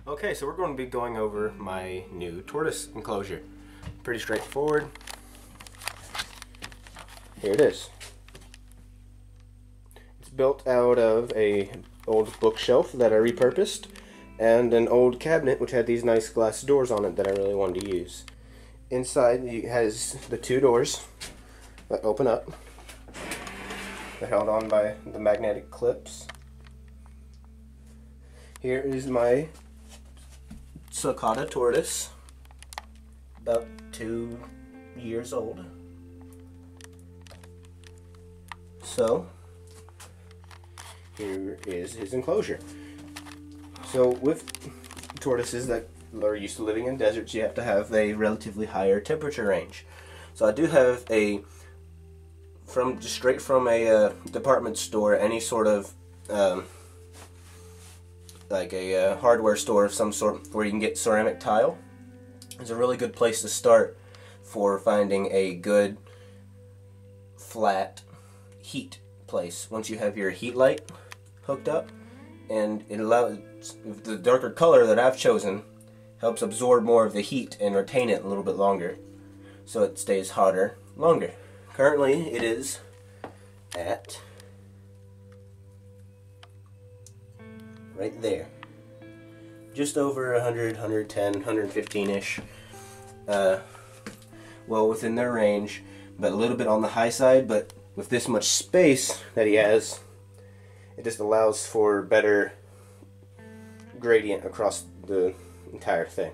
Okay, so we're going to be going over my new tortoise enclosure. Pretty straightforward. Here it is. It's built out of an old bookshelf that I repurposed and an old cabinet which had these nice glass doors on it that I really wanted to use. Inside it has the two doors that open up. They're held on by the magnetic clips. Here is my Sulcata tortoise, about 2 years old. So here is his enclosure. So with tortoises that are used to living in deserts, you have to have a relatively higher temperature range. So I do have straight from a department store, any sort of like a hardware store of some sort where you can get ceramic tile. It's a really good place to start for finding a good flat heat place. Once you have your heat light hooked up, and it allows the darker color that I've chosen helps absorb more of the heat and retain it a little bit longer, so it stays hotter longer. Currently it is at right there, just over 100, 110, 115-ish. Well within their range, but a little bit on the high side. But with this much space that he has, it just allows for better gradient across the entire thing.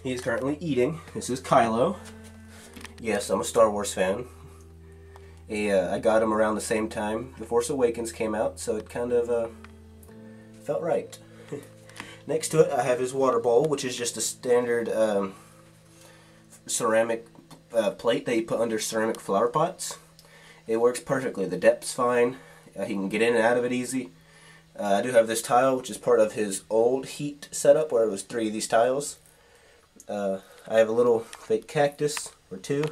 He is currently eating. This is Kylo. Yes, I'm a Star Wars fan. I got him around the same time The Force Awakens came out, so it kind of felt right. Next to it I have his water bowl, which is just a standard ceramic plate that you put under ceramic flower pots. It works perfectly. The depth's fine. He can get in and out of it easy. I do have this tile, which is part of his old heat setup, where it was 3 of these tiles. I have a little fake cactus or 2.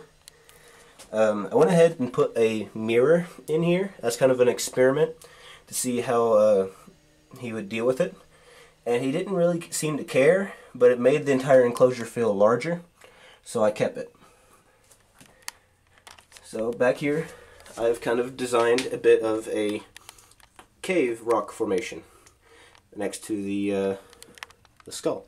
I went ahead and put a mirror in here as kind of an experiment to see how he would deal with it. And he didn't really seem to care, but it made the entire enclosure feel larger, so I kept it. So back here, I've kind of designed a bit of a cave rock formation next to the skull.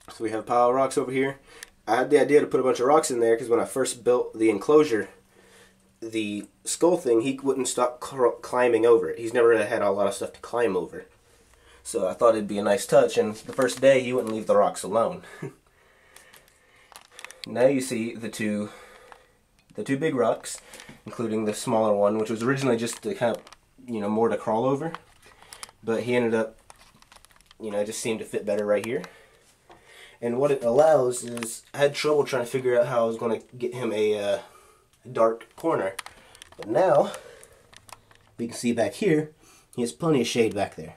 So we have a pile of rocks over here. I had the idea to put a bunch of rocks in there because when I first built the enclosure, the skull thing, he wouldn't stop climbing over it. He's never really had a lot of stuff to climb over. So I thought it'd be a nice touch, and the first day he wouldn't leave the rocks alone. Now you see the two big rocks, including the smaller one, which was originally just to kind of, more to crawl over. But he ended up, it just seemed to fit better right here. And what it allows is, I had trouble trying to figure out how I was going to get him a dark corner. But now, we can see back here, he has plenty of shade back there.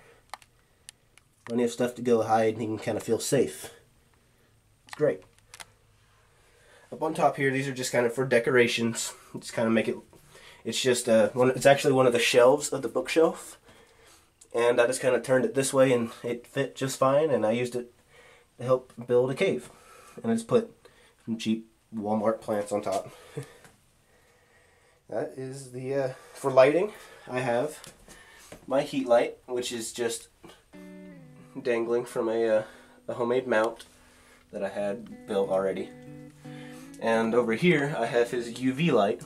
Plenty of stuff to go hide, and he can kind of feel safe. It's great. Up on top here, these are just kind of for decorations. Just kind of make it, it's just, it's actually one of the shelves of the bookshelf. And I just kind of turned it this way, and it fit just fine, and I used it to help build a cave. And I just put some cheap Walmart plants on top. That is the, for lighting, I have my heat light, which is just dangling from a homemade mount that I had built already. And over here I have his UV light.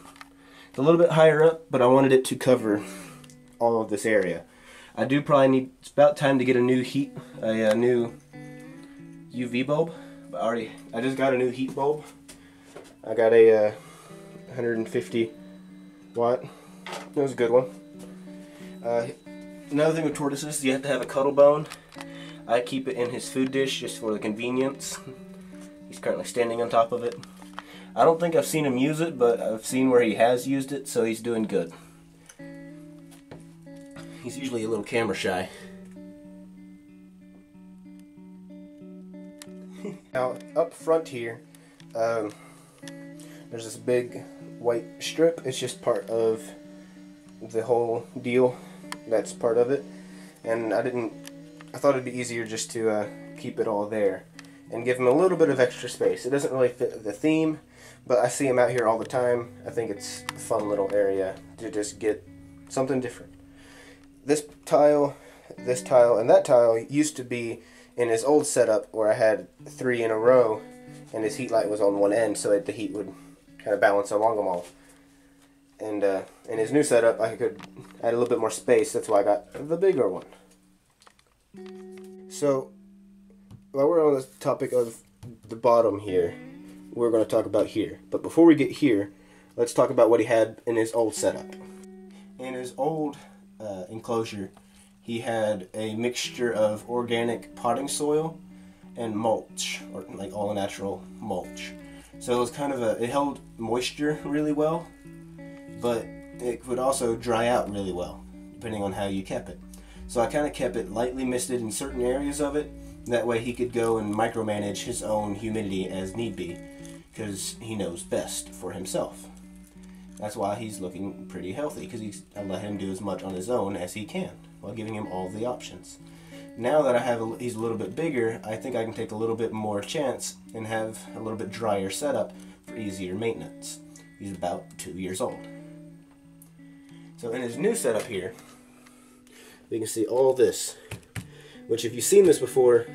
It's a little bit higher up, but I wanted it to cover all of this area. I do probably need, it's about time to get a new new UV bulb. But I just got a new heat bulb. I got a 150 watt. It was a good one. Another thing with tortoises, you have to have a Cuttlebone. I keep it in his food dish just for the convenience. He's currently standing on top of it. I don't think I've seen him use it, but I've seen where he has used it, so he's doing good. He's usually a little camera shy. Now, up front here, there's this big white strip. It's just part of the whole deal. That's part of it. And I didn't I thought it'd be easier just to keep it all there and give him a little bit of extra space. It doesn't really fit the theme, but I see him out here all the time. I think it's a fun little area to just get something different. This tile, and that tile used to be in his old setup where I had 3 in a row and his heat light was on one end so that the heat would kind of balance along them all. And in his new setup I could add a little bit more space, that's why I got the bigger one. So while we're on the topic of the bottom here, we're going to talk about here. But before we get here, let's talk about what he had in his old setup. In his old enclosure, he had a mixture of organic potting soil and mulch, or like all natural mulch. So it was kind of it held moisture really well, but it would also dry out really well, depending on how you kept it. So I kind of kept it lightly misted in certain areas of it. That way he could go and micromanage his own humidity as need be, because he knows best for himself. That's why he's looking pretty healthy, because I let him do as much on his own as he can, while giving him all the options. Now that he's a little bit bigger, I think I can take a little bit more chance and have a little bit drier setup for easier maintenance. He's about 2 years old. So in his new setup here, we can see all this, which if you've seen this before,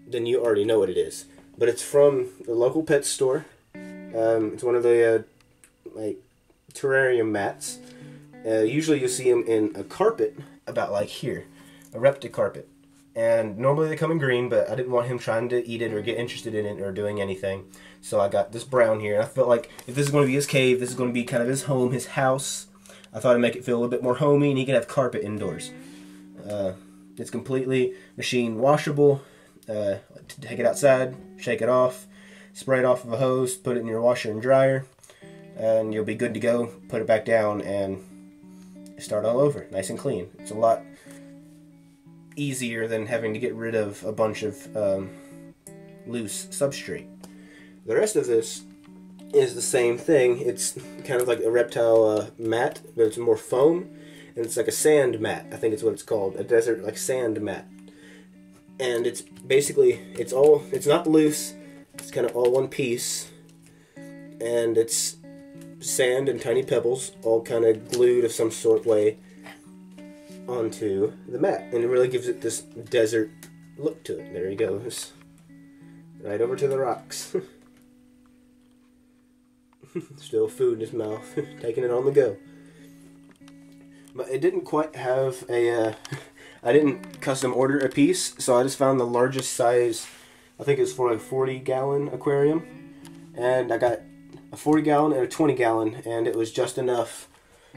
then you already know what it is. But it's from the local pet store. It's one of the like Terrarium Mats. Usually you'll see them in a carpet about like here, a Reptic carpet. And normally they come in green, but I didn't want him trying to eat it or get interested in it or doing anything. So I got this brown here. And I felt like if this is going to be his cave, this is going to be kind of his home, his house, I thought I'd make it feel a little bit more homey, and he can have carpet indoors. It's completely machine washable. Take it outside, shake it off, spray it off of a hose, put it in your washer and dryer, and you'll be good to go. Put it back down and start all over, nice and clean. It's a lot easier than having to get rid of a bunch of loose substrate. The rest of this is the same thing. It's kind of like a reptile mat, but it's more foam, and it's like a sand mat. I think it's what it's called, a desert like sand mat. And it's basically, it's not loose, it's kind of all one piece, and it's sand and tiny pebbles all kind of glued of some sort way onto the mat, and it really gives it this desert look to it. There he goes, right over to the rocks. Still food in his mouth, taking it on the go. But it didn't quite have a, I didn't custom order a piece, so I just found the largest size. I think it was for a 40-gallon aquarium, and I got a 40-gallon and a 20-gallon, and it was just enough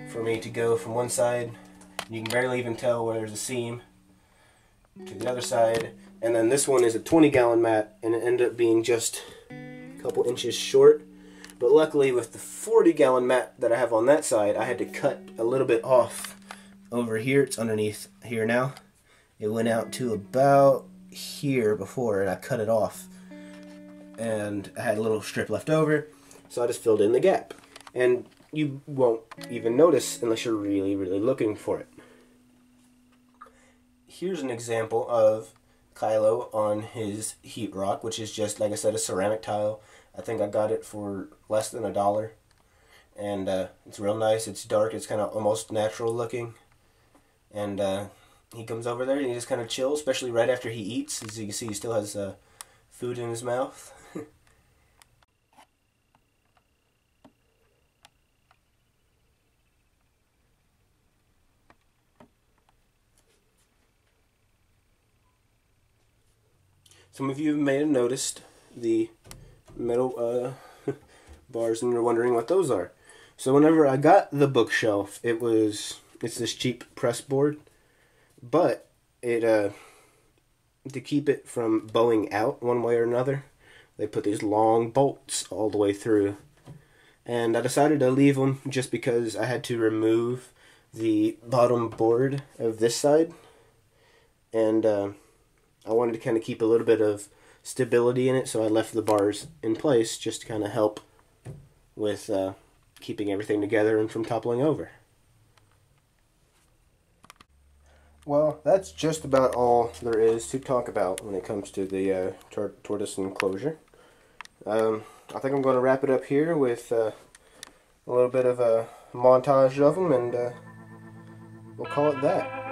for me to go from one side. You can barely even tell where there's a seam, to the other side, and then this one is a 20-gallon mat, and it ended up being just a couple inches short. But luckily with the 40-gallon mat that I have on that side, I had to cut a little bit off over here. It's underneath here now. It went out to about here before, and I cut it off. And I had a little strip left over, so I just filled in the gap. And you won't even notice unless you're really, really looking for it. Here's an example of Kylo on his heat rock, which is just, like I said, a ceramic tile. I think I got it for less than $1, and it's real nice. It's dark. It's kind of almost natural looking, and he comes over there and he just kind of chills, especially right after he eats. As you can see, he still has food in his mouth. Some of you may have noticed the metal bars and you're wondering what those are. So whenever I got the bookshelf, it's this cheap press board, but it to keep it from bowing out one way or another, they put these long bolts all the way through, and I decided to leave them just because I had to remove the bottom board of this side, and I wanted to kind of keep a little bit of stability in it, so I left the bars in place just to kind of help with keeping everything together and from toppling over. Well, that's just about all there is to talk about when it comes to the tortoise enclosure. I think I'm going to wrap it up here with a little bit of a montage of them, and we'll call it that.